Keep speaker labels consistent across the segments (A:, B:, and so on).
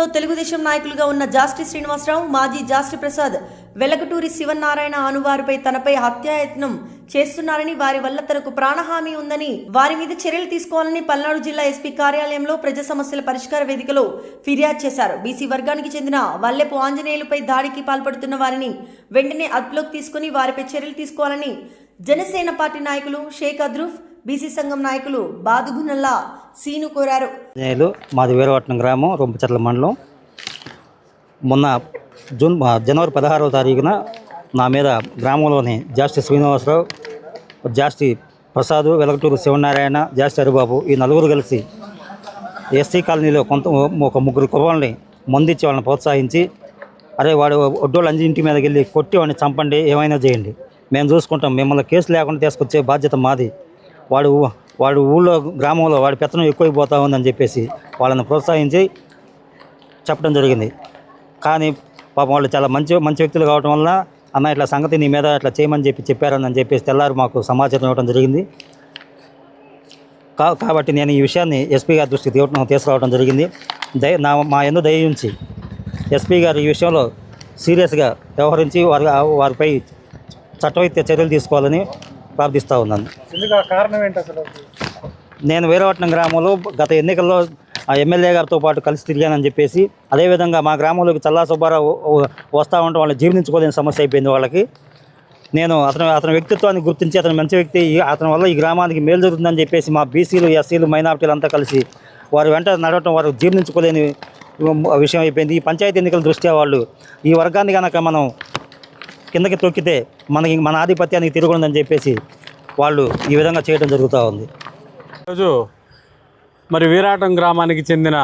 A: ప్రభుత్వంలో తెలుగుదేశం నాయకులుగా ఉన్న జాస్టి శ్రీనివాసరావు, మాజీ జాస్టి ప్రసాద్, వెలకటూరి శివనారాయణ అనువారిపై తనపై హత్యాయత్నం చేస్తున్నారని, వారి వల్ల తనకు ప్రాణహాని ఉందని, వారి మీద చర్యలు తీసుకోవాలని పల్నాడు జిల్లా ఎస్పీ కార్యాలయంలో ప్రజా సమస్యల పరిష్కార వేదికలో ఫిర్యాదు చేశారు. బీసీ వర్గానికి చెందిన వల్లెపు ఆంజనేయులపై దాడికి పాల్పడుతున్న వారిని వెంటనే అదుపులోకి తీసుకుని వారిపై చర్యలు తీసుకోవాలని జనసేన పార్టీ నాయకులు షేక్ అద్రూఫ్, బీసీ సంఘం నాయకులు బాదుగునల్లా సీను కోరారు.
B: మాది వీరవట్నం గ్రామం, రొంపచెర్ల మండలం. మొన్న జనవరి 16వ తారీఖున నా మీద గ్రామంలోని జాస్టి శ్రీనివాసరావు, జాస్టి ప్రసాద్, వెలకటూరు శివనారాయణ, జాస్టి హరిబాబు ఈ నలుగురు కలిసి ఎస్సీ కాలనీలో ఒక ముగ్గురు కుర్రాళ్ళని మందిచ్చి వాళ్ళని ప్రోత్సహించి, అరే వాడు ఒడ్డోళ్ళు ఇంటి మీదకి వెళ్ళి కొట్టి వాడిని చంపండి, ఏమైనా చేయండి, మేము చూసుకుంటాం, మిమ్మల్ని కేసు లేకుండా తీసుకొచ్చే బాధ్యత మాది, వాడు ఊళ్ళో గ్రామంలో వాడి పెత్తనం ఎక్కువైపోతా ఉందని చెప్పేసి వాళ్ళని ప్రోత్సహించి చెప్పడం జరిగింది. కానీ పాపం వాళ్ళు చాలా మంచి వ్యక్తులు కావడం వల్ల, అన్న ఇట్లా సంగతి నీ మీద ఇట్లా చేయమని చెప్పారని చెప్పేసి తెల్లారు మాకు సమాచారం ఇవ్వడం జరిగింది. కాబట్టి నేను ఈ విషయాన్ని ఎస్పీ గారి దృష్టికి తీసుకురావడం జరిగింది. మా యందు దయ ఉంచి ఎస్పీ గారు ఈ విషయంలో సీరియస్గా వ్యవహరించి వారిపై చట్టరీత్యా చర్యలు తీసుకోవాలని ప్రార్థిస్తూ ఉన్నాను.
C: కారణం ఏంటి అసలు?
B: నేను వీరవట్నం గ్రామంలో గత ఎన్నికల్లో ఎమ్మెల్యే గారితో పాటు కలిసి తిరిగానని చెప్పేసి, అదేవిధంగా మా గ్రామంలోకి చల్లా సుబ్బారావు వస్తూ ఉంటే వాళ్ళు జీర్ణించుకోలేని సమస్య అయిపోయింది వాళ్ళకి. నేను అతని వ్యక్తిత్వాన్ని గుర్తించి, అతని మంచి వ్యక్తి, అతని వల్ల ఈ గ్రామానికి మేలు జరుగుతుందని చెప్పేసి మా బీసీలు, ఎస్సీలు, మైనారిటీలు అంతా కలిసి వారి వెంట నడవటం వారు జీర్ణించుకోలేని విషయం అయిపోయింది. ఈ పంచాయతీ ఎన్నికల దృష్ట్యా వాళ్ళు ఈ వర్గాన్ని కనుక మనం కిందకి తొక్కితే మన ఆధిపత్యానికి తిరుగుందని చెప్పేసి వాళ్ళు ఈ విధంగా చేయడం జరుగుతూ ఉంది.
C: ఈరోజు మరి వీరాటం గ్రామానికి చెందిన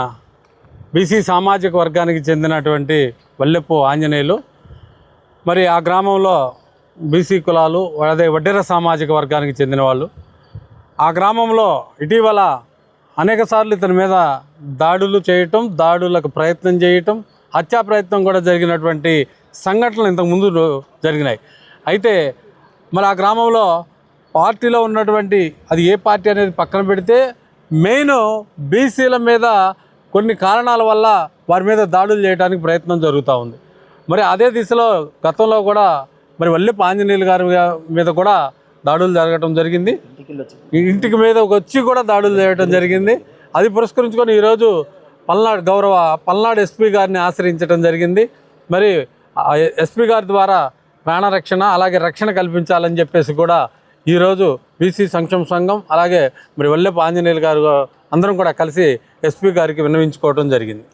C: బీసీ సామాజిక వర్గానికి చెందినటువంటి వల్లెపు ఆంజనేయులు, మరి ఆ గ్రామంలో బీసీ కులాలు, అదే వడ్డెర సామాజిక వర్గానికి చెందిన వాళ్ళు, ఆ గ్రామంలో ఇటీవల అనేక సార్లు ఇతని మీద దాడులు చేయటం, దాడులకు ప్రయత్నం చేయటం, హత్యా ప్రయత్నం కూడా జరిగినటువంటి సంఘటనలు ఇంతకుముందు జరిగినాయి. అయితే మరి ఆ గ్రామంలో పార్టీలో ఉన్నటువంటి, అది ఏ పార్టీ అనేది పక్కన పెడితే, మెయిన్ బీసీల మీద కొన్ని కారణాల వల్ల వారి మీద దాడులు చేయడానికి ప్రయత్నం జరుగుతూ ఉంది. మరి అదే దిశలో గతంలో కూడా మరి వల్లెపు ఆంజనేయులు గారి మీద కూడా దాడులు జరగటం జరిగింది. ఇంటికి మీద వచ్చి కూడా దాడులు చేయడం జరిగింది. అది పురస్కరించుకొని ఈరోజు పల్నాడు ఎస్పీ గారిని ఆశ్రయించడం జరిగింది. మరి ఎస్పీ గారి ద్వారా ప్రాణరక్షణ, అలాగే రక్షణ కల్పించాలని చెప్పేసి కూడా ఈరోజు బీసీ సంక్షేమ సంఘం, అలాగే మరి వల్లెపు ఆంజనేయులు గారు అందరం కూడా కలిసి ఎస్పీ గారికి విన్నవించుకోవడం జరిగింది.